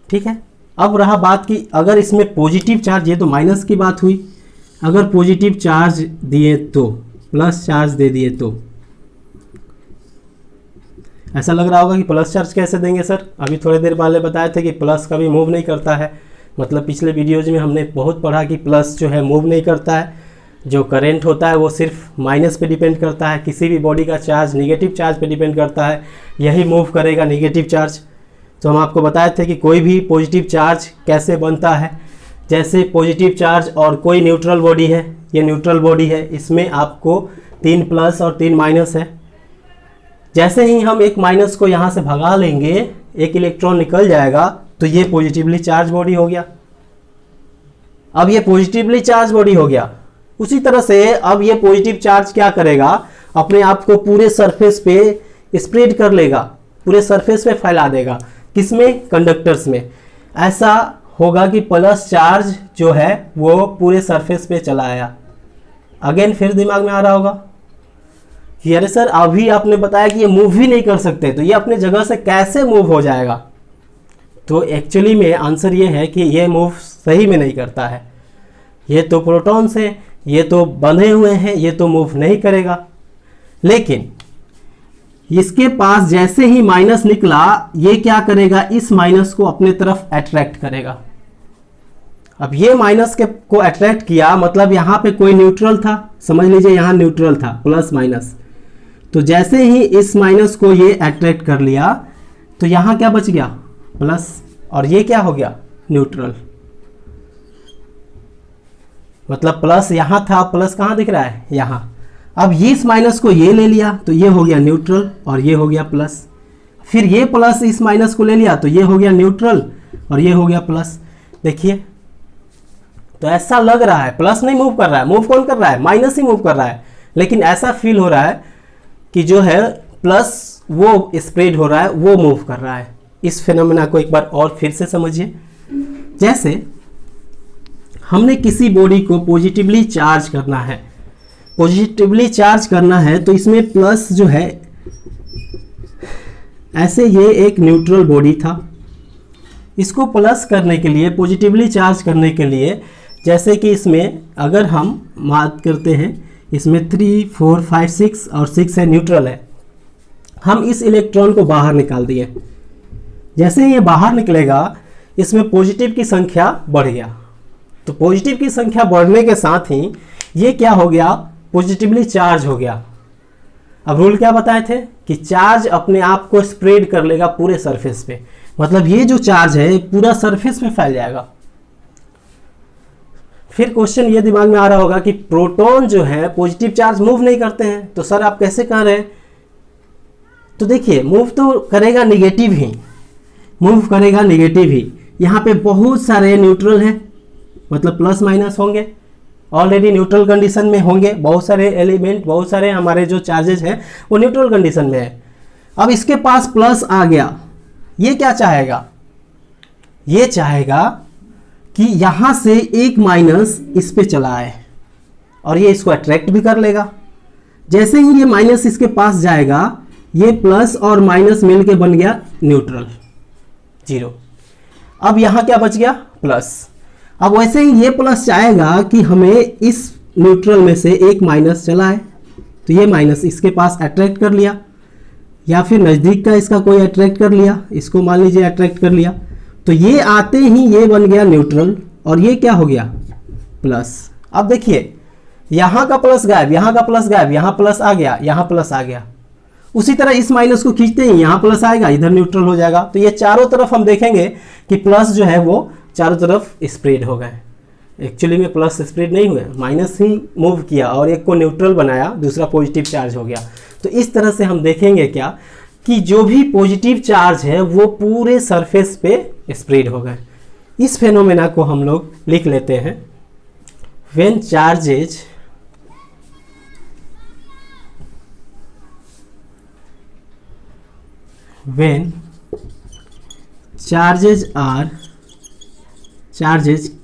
ठीक है, अब रहा बात कि अगर इसमें पॉजिटिव चार्ज, ये तो माइनस की बात हुई, अगर पॉजिटिव चार्ज दिए तो, प्लस चार्ज दे दिए तो, ऐसा लग रहा होगा कि प्लस चार्ज कैसे देंगे सर, अभी थोड़ी देर पहले बताए थे कि प्लस कभी मूव नहीं करता है। मतलब पिछले वीडियोज में हमने बहुत पढ़ा कि प्लस जो है मूव नहीं करता है, जो करंट होता है वो सिर्फ माइनस पे डिपेंड करता है, किसी भी बॉडी का चार्ज नेगेटिव चार्ज पे डिपेंड करता है, यही मूव करेगा नेगेटिव चार्ज। तो हम आपको बताए थे कि कोई भी पॉजिटिव चार्ज कैसे बनता है, जैसे पॉजिटिव चार्ज और कोई न्यूट्रल बॉडी है, ये न्यूट्रल बॉडी है, इसमें आपको 3 प्लस और 3 माइनस है। जैसे ही हम एक माइनस को यहाँ से भगा लेंगे, एक इलेक्ट्रॉन निकल जाएगा, तो ये पॉजिटिवली चार्ज बॉडी हो गया। अब ये पॉजिटिवली चार्ज बॉडी हो गया। उसी तरह से अब ये पॉजिटिव चार्ज क्या करेगा, अपने आप को पूरे सरफेस पे स्प्रेड कर लेगा, पूरे सरफेस पे फैला देगा। किसमें, कंडक्टर्स में। ऐसा होगा कि प्लस चार्ज जो है वो पूरे सरफेस पे चला आया। अगेन फिर दिमाग में आ रहा होगा कि अरे सर अभी आपने बताया कि ये मूव ही नहीं कर सकते, तो ये अपने जगह से कैसे मूव हो जाएगा। तो एक्चुअली में आंसर ये है कि ये मूव सही में नहीं करता है, ये तो प्रोटॉन्स हैं, ये तो बंधे हुए हैं, ये तो मूव नहीं करेगा। लेकिन इसके पास जैसे ही माइनस निकला, ये क्या करेगा, इस माइनस को अपने तरफ अट्रैक्ट करेगा। अब ये माइनस के को अट्रैक्ट किया, मतलब यहाँ पे कोई न्यूट्रल था, समझ लीजिए यहाँ न्यूट्रल था, प्लस माइनस। तो जैसे ही इस माइनस को ये अट्रैक्ट कर लिया तो यहाँ क्या बच गया, प्लस, और ये क्या हो गया, न्यूट्रल। मतलब प्लस यहाँ था, प्लस कहाँ दिख रहा है, यहाँ। अब ये इस माइनस को ये ले लिया तो ये हो गया न्यूट्रल और ये हो गया प्लस। फिर ये प्लस इस माइनस को ले लिया तो ये हो गया न्यूट्रल और ये हो गया प्लस। देखिए तो ऐसा लग रहा है प्लस नहीं मूव कर रहा है, मूव कौन कर रहा है, माइनस ही मूव कर रहा है। लेकिन ऐसा फील हो रहा है कि जो है प्लस वो स्प्रेड हो रहा है, वो मूव कर रहा है। इस फिनोमेना को एक बार और फिर से समझिए। जैसे हमने किसी बॉडी को पॉजिटिवली चार्ज करना है, पॉजिटिवली चार्ज करना है तो इसमें प्लस जो है, ऐसे ये एक न्यूट्रल बॉडी था, इसको प्लस करने के लिए, पॉजिटिवली चार्ज करने के लिए, जैसे कि इसमें अगर हम बात करते हैं, इसमें 3, 4, 5, 6 और 6 है, न्यूट्रल है, हम इस इलेक्ट्रॉन को बाहर निकाल दिए। जैसे ही ये बाहर निकलेगा इसमें पॉजिटिव की संख्या बढ़ गया, तो पॉजिटिव की संख्या बढ़ने के साथ ही ये क्या हो गया, पॉजिटिवली चार्ज हो गया। अब रूल क्या बताए थे कि चार्ज अपने आप को स्प्रेड कर लेगा पूरे सरफेस पे, मतलब ये जो चार्ज है पूरा सरफेस में फैल जाएगा। फिर क्वेश्चन ये दिमाग में आ रहा होगा कि प्रोटॉन जो है पॉजिटिव चार्ज मूव नहीं करते हैं, तो सर आप कैसे कह रहे हैं? तो देखिए मूव तो करेगा निगेटिव ही, मूव करेगा निगेटिव ही। यहाँ पे बहुत सारे न्यूट्रल हैं, मतलब प्लस माइनस होंगे, ऑलरेडी न्यूट्रल कंडीशन में होंगे, बहुत सारे एलिमेंट, बहुत सारे हमारे जो चार्जेज हैं वो न्यूट्रल कंडीशन में है। अब इसके पास प्लस आ गया, ये क्या चाहेगा, ये चाहेगा कि यहाँ से एक माइनस इस पे चला आए और ये इसको अट्रैक्ट भी कर लेगा। जैसे ही ये माइनस इसके पास जाएगा, ये प्लस और माइनस मिलके बन गया न्यूट्रल, 0। अब यहाँ क्या बच गया, प्लस। अब वैसे ही ये प्लस चाहेगा कि हमें इस न्यूट्रल में से एक माइनस चला है, तो ये माइनस इसके पास अट्रैक्ट कर लिया, या फिर नज़दीक का इसका कोई अट्रैक्ट कर लिया, इसको मान लीजिए अट्रैक्ट कर लिया, तो ये आते ही ये बन गया न्यूट्रल और ये क्या हो गया, प्लस। अब देखिए यहाँ का प्लस गायब, यहाँ का प्लस गायब, यहाँ प्लस आ गया, यहाँ प्लस आ गया। उसी तरह इस माइनस को खींचते ही यहाँ प्लस आएगा, इधर न्यूट्रल हो जाएगा। तो ये चारों तरफ हम देखेंगे कि प्लस जो है वो चारों तरफ स्प्रेड हो गए। एक्चुअली में प्लस स्प्रेड नहीं हुए, माइनस ही मूव किया और एक को न्यूट्रल बनाया, दूसरा पॉजिटिव चार्ज हो गया। तो इस तरह से हम देखेंगे क्या कि जो भी पॉजिटिव चार्ज है वो पूरे सरफेस पे स्प्रेड हो गए। इस फेनोमेना को हम लोग लिख लेते हैं, when charges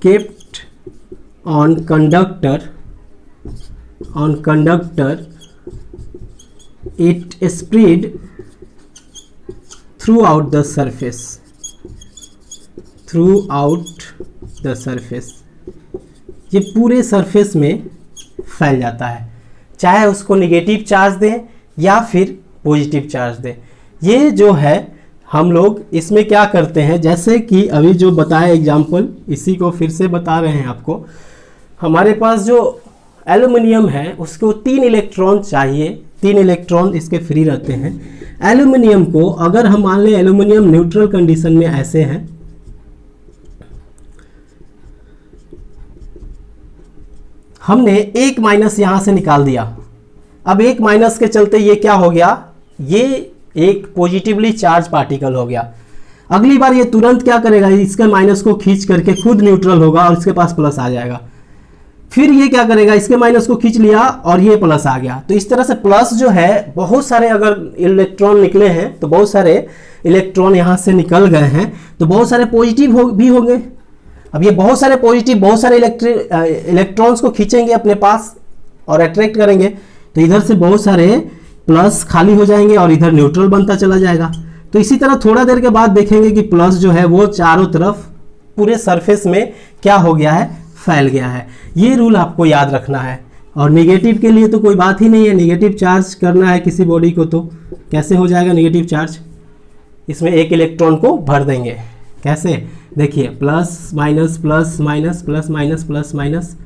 kept on conductor it spread throughout the surface। ये पूरे सरफेस में फैल जाता है, चाहे उसको निगेटिव चार्ज दें या फिर पॉजिटिव चार्ज दें। ये जो है हम लोग इसमें क्या करते हैं, जैसे कि अभी जो बताया एग्जाम्पल, इसी को फिर से बता रहे हैं आपको। हमारे पास जो एल्युमिनियम है उसको 3 इलेक्ट्रॉन चाहिए, 3 इलेक्ट्रॉन इसके फ्री रहते हैं। एल्युमिनियम को अगर हम मान लें एल्युमिनियम न्यूट्रल कंडीशन में ऐसे हैं, हमने एक माइनस यहां से निकाल दिया। अब एक माइनस के चलते ये क्या हो गया, ये एक पॉजिटिवली चार्ज पार्टिकल हो गया। अगली बार ये तुरंत क्या करेगा, इसके माइनस को खींच करके खुद न्यूट्रल होगा और इसके पास प्लस आ जाएगा। फिर ये क्या करेगा, इसके माइनस को खींच लिया और ये प्लस आ गया। तो इस तरह से प्लस जो है, बहुत सारे अगर इलेक्ट्रॉन निकले हैं तो बहुत सारे इलेक्ट्रॉन यहाँ से निकल गए हैं, तो बहुत सारे पॉजिटिव भी होंगे। अब ये बहुत सारे पॉजिटिव बहुत सारे इलेक्ट्रॉन्स को खींचेंगे अपने पास और अट्रैक्ट करेंगे, तो इधर से बहुत सारे प्लस खाली हो जाएंगे और इधर न्यूट्रल बनता चला जाएगा। तो इसी तरह थोड़ा देर के बाद देखेंगे कि प्लस जो है वो चारों तरफ पूरे सरफेस में क्या हो गया है, फैल गया है। ये रूल आपको याद रखना है। और नेगेटिव के लिए तो कोई बात ही नहीं है, नेगेटिव चार्ज करना है किसी बॉडी को तो कैसे हो जाएगा नेगेटिव चार्ज, इसमें एक इलेक्ट्रॉन को भर देंगे। कैसे, देखिए plus minus plus minus plus minus plus minus.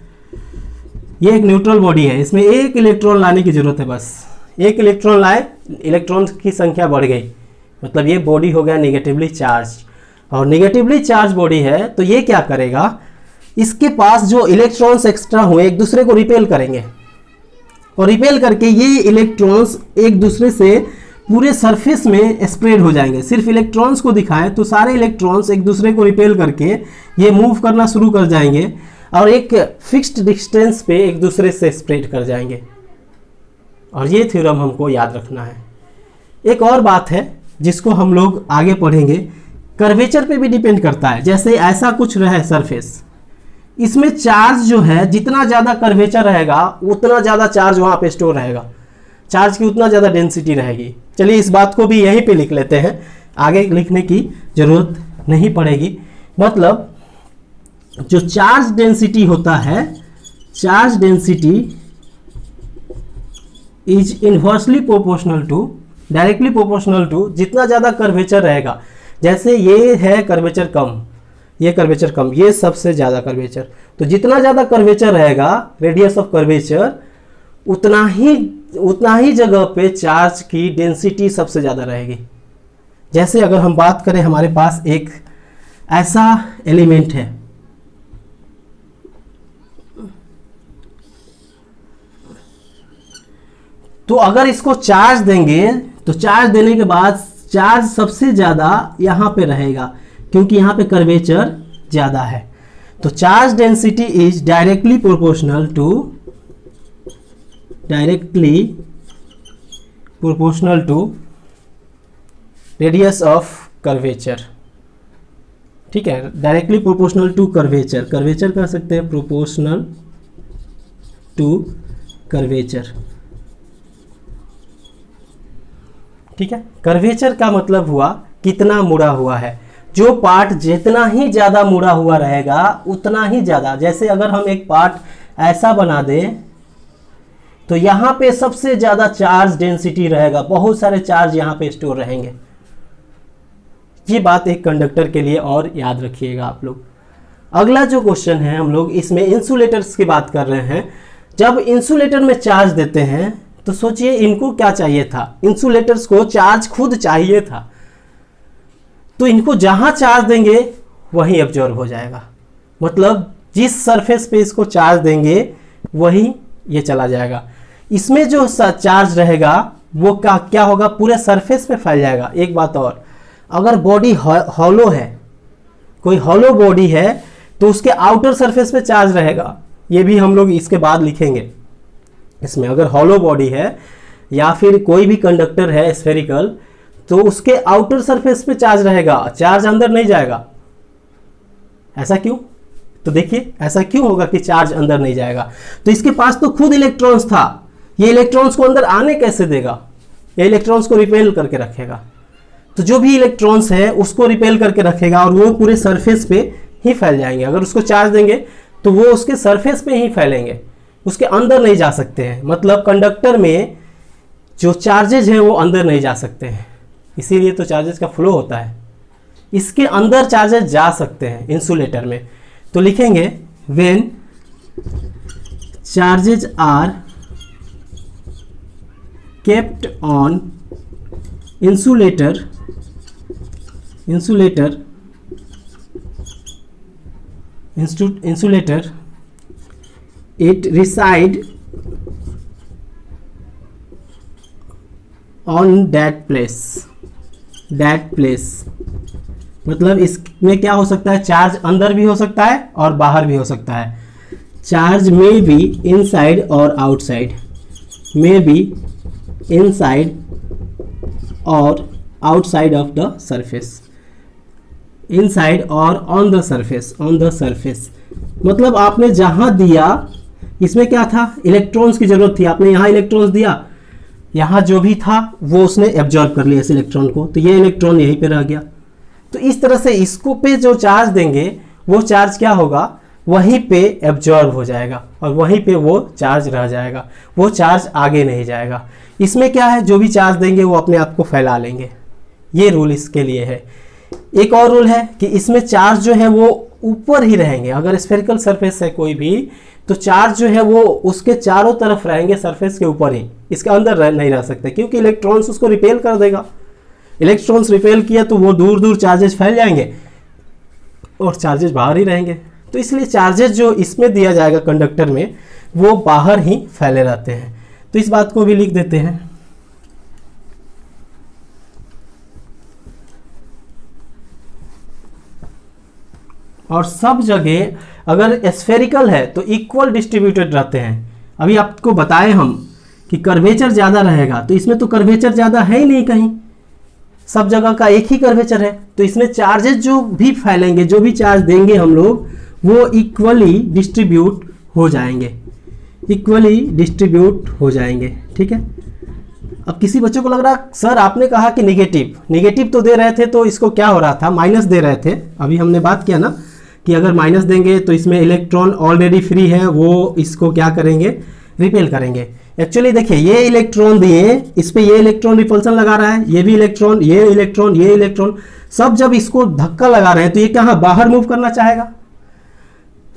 ये एक न्यूट्रल बॉडी है, इसमें एक इलेक्ट्रॉन लाने की जरूरत है, बस एक इलेक्ट्रॉन लाए, इलेक्ट्रॉन की संख्या बढ़ गई, मतलब ये बॉडी हो गया नेगेटिवली चार्ज। और नेगेटिवली चार्ज बॉडी है तो ये क्या करेगा, इसके पास जो इलेक्ट्रॉन्स एक्स्ट्रा हुए एक दूसरे को रिपेल करेंगे और रिपेल करके ये इलेक्ट्रॉन्स एक दूसरे से पूरे सरफेस में स्प्रेड हो जाएंगे। सिर्फ इलेक्ट्रॉन्स को दिखाएं तो सारे इलेक्ट्रॉन्स एक दूसरे को रिपेल करके ये मूव करना शुरू कर जाएंगे और एक फिक्स्ड डिस्टेंस पे एक दूसरे से स्प्रेड कर जाएंगे। और ये थ्योरम हमको याद रखना है। एक और बात है जिसको हम लोग आगे पढ़ेंगे, कर्वेचर पे भी डिपेंड करता है। जैसे ऐसा कुछ रहे सरफेस, इसमें चार्ज जो है जितना ज़्यादा कर्वेचर रहेगा उतना ज़्यादा चार्ज वहाँ पे स्टोर रहेगा, चार्ज की उतना ज़्यादा डेंसिटी रहेगी। चलिए इस बात को भी यहीं पे लिख लेते हैं, आगे लिखने की ज़रूरत नहीं पड़ेगी। मतलब जो चार्ज डेंसिटी होता है, charge density is inversely proportional to, directly proportional to, जितना ज़्यादा कर्वेचर रहेगा, जैसे ये है कर्वेचर कम, ये कर्वेचर कम, ये सबसे ज़्यादा कर्वेचर, तो जितना ज़्यादा कर्वेचर रहेगा, रेडियस ऑफ कर्वेचर, उतना ही जगह पे चार्ज की डेंसिटी सबसे ज़्यादा रहेगी। जैसे अगर हम बात करें, हमारे पास एक ऐसा एलिमेंट है, तो अगर इसको चार्ज देंगे तो चार्ज देने के बाद चार्ज सबसे ज़्यादा यहाँ पे रहेगा क्योंकि यहाँ पे कर्वेचर ज़्यादा है। तो charge density is directly proportional to radius of curvature. ठीक है, directly proportional to curvature, curvature कह सकते हैं प्रोपोर्शनल टू कर्वेचर। ठीक है, कर्वेचर का मतलब हुआ कितना मुड़ा हुआ है। जो पार्ट जितना ही ज़्यादा मुड़ा हुआ रहेगा उतना ही ज़्यादा, जैसे अगर हम एक पार्ट ऐसा बना दें तो यहाँ पे सबसे ज़्यादा चार्ज डेंसिटी रहेगा, बहुत सारे चार्ज यहाँ पे स्टोर रहेंगे। ये बात एक कंडक्टर के लिए और याद रखिएगा आप लोग। अगला जो क्वेश्चन है, हम लोग इसमें इंसुलेटर्स की बात कर रहे हैं। जब इंसुलेटर में चार्ज देते हैं तो सोचिए इनको क्या चाहिए था, इंसुलेटर्स को चार्ज खुद चाहिए था, तो इनको जहां चार्ज देंगे वहीं एब्जॉर्ब हो जाएगा। मतलब जिस सरफेस पे इसको चार्ज देंगे वहीं ये चला जाएगा। इसमें जो चार्ज रहेगा वो क्या होगा, पूरे सरफेस पे फैल जाएगा। एक बात और, अगर बॉडी हॉलो है, कोई हॉलो बॉडी है, तो उसके आउटर सरफेस पे चार्ज रहेगा। ये भी हम लोग इसके बाद लिखेंगे। इसमें अगर हॉलो बॉडी है या फिर कोई भी कंडक्टर है स्फेरिकल, तो उसके आउटर सरफेस पे चार्ज रहेगा, चार्ज अंदर नहीं जाएगा। ऐसा क्यों? तो देखिए ऐसा क्यों होगा कि चार्ज अंदर नहीं जाएगा, तो इसके पास तो खुद इलेक्ट्रॉन्स था, ये इलेक्ट्रॉन्स को अंदर आने कैसे देगा, ये इलेक्ट्रॉन्स को रिपेल करके रखेगा। तो जो भी इलेक्ट्रॉन्स है उसको रिपेल करके रखेगा और वो पूरे सरफेस पे ही फैल जाएंगे। अगर उसको चार्ज देंगे तो वो उसके सरफेस पे ही फैलेंगे, उसके अंदर नहीं जा सकते हैं। मतलब कंडक्टर में जो चार्जेज हैं वो अंदर नहीं जा सकते हैं, इसीलिए तो चार्जेस का फ्लो होता है। इसके अंदर चार्जेस जा सकते हैं इंसुलेटर में, तो लिखेंगे when charges are kept on insulator it reside on that place। मतलब इसमें क्या हो सकता है, चार्ज अंदर भी हो सकता है और बाहर भी हो सकता है। चार्ज में बी इनसाइड और आउटसाइड, में बी इनसाइड और outside of the surface, inside और ऑन द सरफेस। मतलब आपने जहां दिया, इसमें क्या था, इलेक्ट्रॉन्स की जरूरत थी, आपने यहाँ इलेक्ट्रॉन्स दिया, यहाँ जो भी था वो उसने एब्जॉर्ब कर लिया इस इलेक्ट्रॉन को, तो ये इलेक्ट्रॉन यहीं पे रह गया। तो इस तरह से इसको पे जो चार्ज देंगे वो चार्ज क्या होगा, वहीं पे एब्जॉर्ब हो जाएगा और वहीं पे वो चार्ज रह जाएगा, वो चार्ज आगे नहीं जाएगा। इसमें क्या है, जो भी चार्ज देंगे वो अपने आप को फैला लेंगे, ये रूल इसके लिए है। एक और रूल है कि इसमें चार्ज जो है वो ऊपर ही रहेंगे। अगर स्फेरिकल सरफेस है कोई भी, तो चार्ज जो है वो उसके चारों तरफ रहेंगे, सरफेस के ऊपर ही, इसके अंदर नहीं रह सकते, क्योंकि इलेक्ट्रॉन्स उसको रिपेल कर देगा। इलेक्ट्रॉन्स रिपेल किया तो वो दूर दूर चार्जेस फैल जाएंगे और चार्जेस बाहर ही रहेंगे। तो इसलिए चार्जेस जो इसमें दिया जाएगा कंडक्टर में, वो बाहर ही फैले रहते हैं। तो इस बात को भी लिख देते हैं। और सब जगह अगर स्फेरिकल है तो इक्वल डिस्ट्रीब्यूटेड रहते हैं। अभी आपको बताए हम कि कर्वेचर ज़्यादा रहेगा, तो इसमें तो कर्वेचर ज़्यादा है ही नहीं कहीं, सब जगह का एक ही कर्वेचर है, तो इसमें चार्जेस जो भी फैलेंगे, जो भी चार्ज देंगे हम लोग, वो इक्वली डिस्ट्रीब्यूट हो जाएंगे, इक्वली डिस्ट्रीब्यूट हो जाएंगे। ठीक है। अब किसी बच्चे को लग रहा सर आपने कहा कि निगेटिव, निगेटिव तो दे रहे थे, तो इसको क्या हो रहा था, माइनस दे रहे थे। अभी हमने बात किया ना कि अगर माइनस देंगे तो इसमें इलेक्ट्रॉन ऑलरेडी फ्री है, वो इसको क्या करेंगे, रिपेल करेंगे। एक्चुअली देखिए ये इलेक्ट्रॉन दिए, इस पे ये इलेक्ट्रॉन रिपल्सन लगा रहा है, ये भी इलेक्ट्रॉन, ये इलेक्ट्रॉन, ये इलेक्ट्रॉन, सब जब इसको धक्का लगा रहे हैं तो ये कहाँ बाहर मूव करना चाहेगा,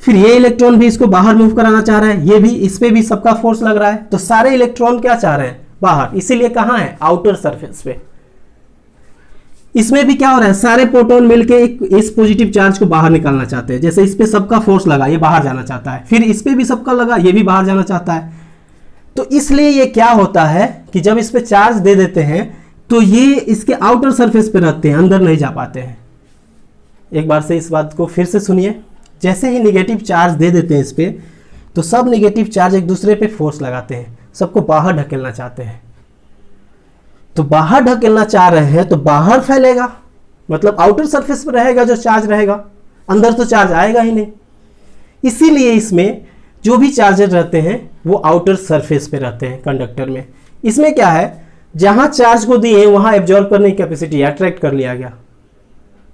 फिर ये इलेक्ट्रॉन भी इसको बाहर मूव कराना चाह रहा है, ये भी, इस पे भी सबका फोर्स लग रहा है, तो सारे इलेक्ट्रॉन क्या चाह रहे हैं, बाहर, इसीलिए कहाँ है, आउटर सरफेस पे। इसमें भी क्या हो रहा है, सारे प्रोटॉन मिलके इस पॉजिटिव चार्ज को बाहर निकालना चाहते हैं। जैसे इस पे सबका फोर्स लगा, ये बाहर जाना चाहता है, फिर इस पे भी सबका लगा, ये भी बाहर जाना चाहता है। तो इसलिए ये क्या होता है कि जब इस पे चार्ज दे देते हैं तो ये इसके आउटर सरफेस पे रहते हैं, अंदर नहीं जा पाते हैं। एक बार से इस बात को फिर से सुनिए, जैसे ही निगेटिव चार्ज दे देते हैं इस पे, तो सब निगेटिव चार्ज एक दूसरे पे फोर्स लगाते हैं, सबको बाहर ढकेलना चाहते हैं। तो बाहर ढकेलना चाह रहे हैं तो बाहर फैलेगा, मतलब आउटर सरफेस पर रहेगा जो चार्ज रहेगा, अंदर तो चार्ज आएगा ही नहीं। इसीलिए इसमें जो भी चार्जेस रहते हैं वो आउटर सरफेस पे रहते हैं कंडक्टर में। इसमें क्या है, जहां चार्ज को दिए वहां एब्जॉर्ब करने की कैपेसिटी, अट्रैक्ट कर लिया गया,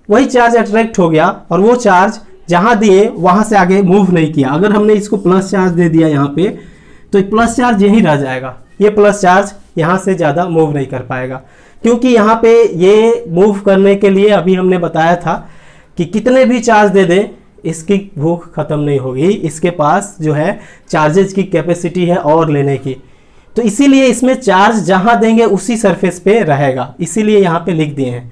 वही चार्ज अट्रैक्ट हो गया, और वो चार्ज जहां दिए वहां से आगे मूव नहीं किया। अगर हमने इसको प्लस चार्ज दे दिया यहाँ पे, तो प्लस चार्ज यहीं रह जाएगा, ये प्लस चार्ज यहाँ से ज़्यादा मूव नहीं कर पाएगा, क्योंकि यहाँ पे ये मूव करने के लिए अभी हमने बताया था कि कितने भी चार्ज दे दें इसकी भूख खत्म नहीं होगी, इसके पास जो है चार्जेस की कैपेसिटी है और लेने की। तो इसीलिए इसमें चार्ज जहाँ देंगे उसी सरफेस पे रहेगा, इसीलिए यहाँ पे लिख दिए हैं।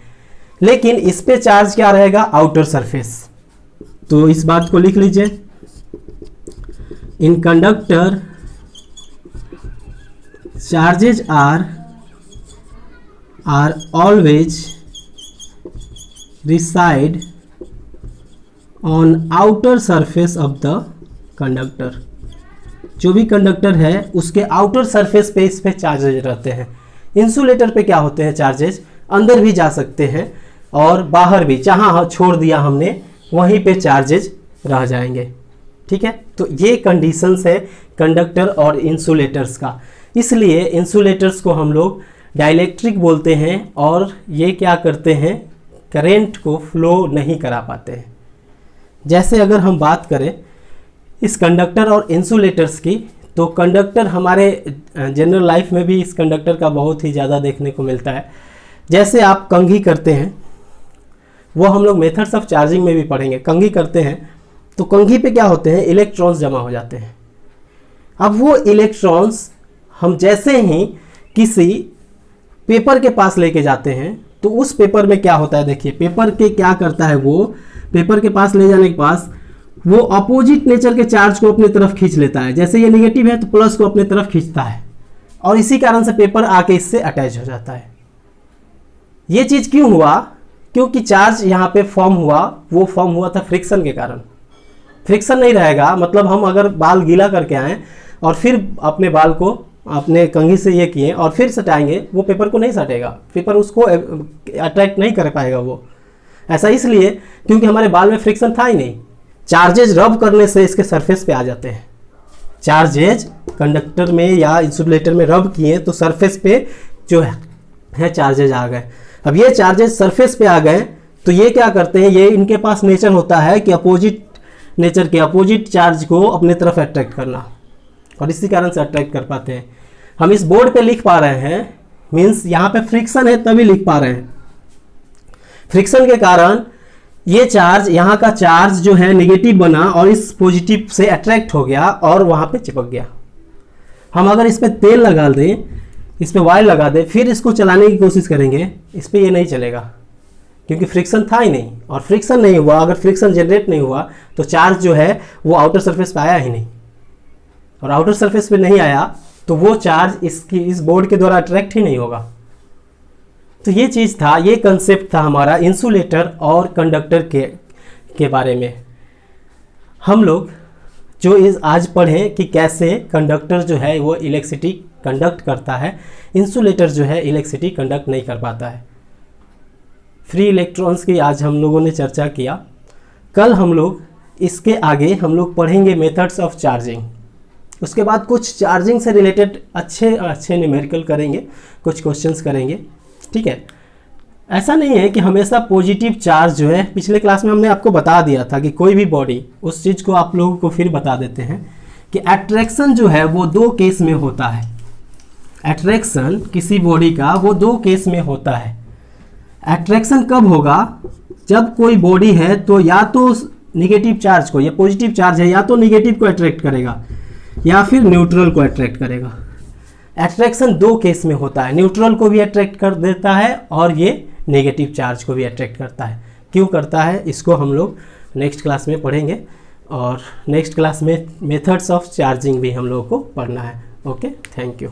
लेकिन इस पे चार्ज क्या रहेगा, आउटर सरफेस। तो इस बात को लिख लीजिए, इन conductor charges are always reside on outer surface of the conductor। जो भी कंडक्टर है उसके आउटर सरफेस पे इस पे चार्जेज रहते हैं। इंसुलेटर पे क्या होते हैं, चार्जेज अंदर भी जा सकते हैं और बाहर भी, जहाँ छोड़ दिया हमने वहीं पे चार्जेज रह जाएंगे। ठीक है, तो ये कंडीशंस है कंडक्टर और इंसुलेटर्स का। इसलिए इंसुलेटर्स को हम लोग डाइलेक्ट्रिक बोलते हैं, और ये क्या करते हैं, करंट को फ्लो नहीं करा पाते हैं। जैसे अगर हम बात करें इस कंडक्टर और इंसुलेटर्स की, तो कंडक्टर हमारे जनरल लाइफ में भी इस कंडक्टर का बहुत ही ज़्यादा देखने को मिलता है। जैसे आप कंघी करते हैं, वो हम लोग मेथड्स ऑफ चार्जिंग में भी पढ़ेंगे। कंघी करते हैं तो कंघी पे क्या होते हैं, इलेक्ट्रॉन्स जमा हो जाते हैं। अब वो इलेक्ट्रॉन्स हम जैसे ही किसी पेपर के पास लेके जाते हैं, तो उस पेपर में क्या होता है, देखिए पेपर के क्या करता है, वो पेपर के पास ले जाने के पास वो अपोजिट नेचर के चार्ज को अपने तरफ खींच लेता है। जैसे ये नेगेटिव है तो प्लस को अपने तरफ खींचता है, और इसी कारण से पेपर आके इससे अटैच हो जाता है। ये चीज़ क्यों हुआ, क्योंकि चार्ज यहाँ पे फॉर्म हुआ, वो फॉर्म हुआ था फ्रिक्शन के कारण। फ्रिक्शन नहीं रहेगा, मतलब हम अगर बाल गीला करके आए और फिर अपने बाल को अपने कंघी से ये किए और फिर सटाएंगे, वो पेपर को नहीं सटेगा, पेपर उसको अट्रैक्ट नहीं कर पाएगा। वो ऐसा इसलिए क्योंकि हमारे बाल में फ्रिक्शन था ही नहीं। चार्जेज रब करने से इसके सरफेस पे आ जाते हैं। चार्जेज कंडक्टर में या इंसुलेटर में रब किए तो सरफेस पे जो है चार्जेज आ गए। अब ये चार्जेज सरफेस पे आ गए तो ये क्या करते हैं, ये इनके पास नेचर होता है कि अपोजिट नेचर के अपोजिट चार्ज को अपने तरफ अट्रैक्ट करना, और इसी कारण से अट्रैक्ट कर पाते हैं। हम इस बोर्ड पे लिख पा रहे हैं, मीन्स यहाँ पे फ्रिक्शन है तभी लिख पा रहे हैं। फ्रिक्शन के कारण ये चार्ज, यहाँ का चार्ज जो है नेगेटिव बना और इस पॉजिटिव से अट्रैक्ट हो गया और वहाँ पे चिपक गया। हम अगर इस पर तेल लगा दें, इस पर वायर लगा दें, फिर इसको चलाने की कोशिश करेंगे, इस पर ये नहीं चलेगा क्योंकि फ्रिक्शन था ही नहीं, और फ्रिक्शन नहीं हुआ। अगर फ्रिक्शन जनरेट नहीं हुआ तो चार्ज जो है वो आउटर सरफेस पे आया ही नहीं, और आउटर सरफेस पे नहीं आया तो वो चार्ज इस बोर्ड के द्वारा अट्रैक्ट ही नहीं होगा। तो ये चीज़ था, ये कंसेप्ट था हमारा इंसुलेटर और कंडक्टर के बारे में। हम लोग जो आज पढ़ें कि कैसे कंडक्टर जो है वो इलेक्ट्रिसिटी कंडक्ट करता है, इंसुलेटर जो है इलेक्ट्रिसिटी कंडक्ट नहीं कर पाता है। फ्री इलेक्ट्रॉन्स की आज हम लोगों ने चर्चा किया। कल हम लोग इसके आगे हम लोग पढ़ेंगे मेथड्स ऑफ चार्जिंग। उसके बाद कुछ चार्जिंग से रिलेटेड अच्छे न्यूमेरिकल करेंगे, कुछ क्वेश्चंस करेंगे, ठीक है। ऐसा नहीं है कि हमेशा पॉजिटिव चार्ज जो है, पिछले क्लास में हमने आपको बता दिया था कि कोई भी बॉडी, उस चीज़ को आप लोगों को फिर बता देते हैं कि अट्रैक्शन जो है वो 2 केस में होता है। अट्रैक्शन किसी बॉडी का वो 2 केस में होता है। अट्रैक्शन कब होगा? जब कोई बॉडी है तो या तो निगेटिव चार्ज को, या पॉजिटिव चार्ज है या तो निगेटिव को अट्रैक्ट करेगा या फिर न्यूट्रल को अट्रैक्ट करेगा। अट्रैक्शन 2 केस में होता है, न्यूट्रल को भी अट्रैक्ट कर देता है और ये नेगेटिव चार्ज को भी अट्रैक्ट करता है। क्यों करता है इसको हम लोग नेक्स्ट क्लास में पढ़ेंगे, और नेक्स्ट क्लास में मेथड्स ऑफ चार्जिंग भी हम लोगों को पढ़ना है। Okay, thank you.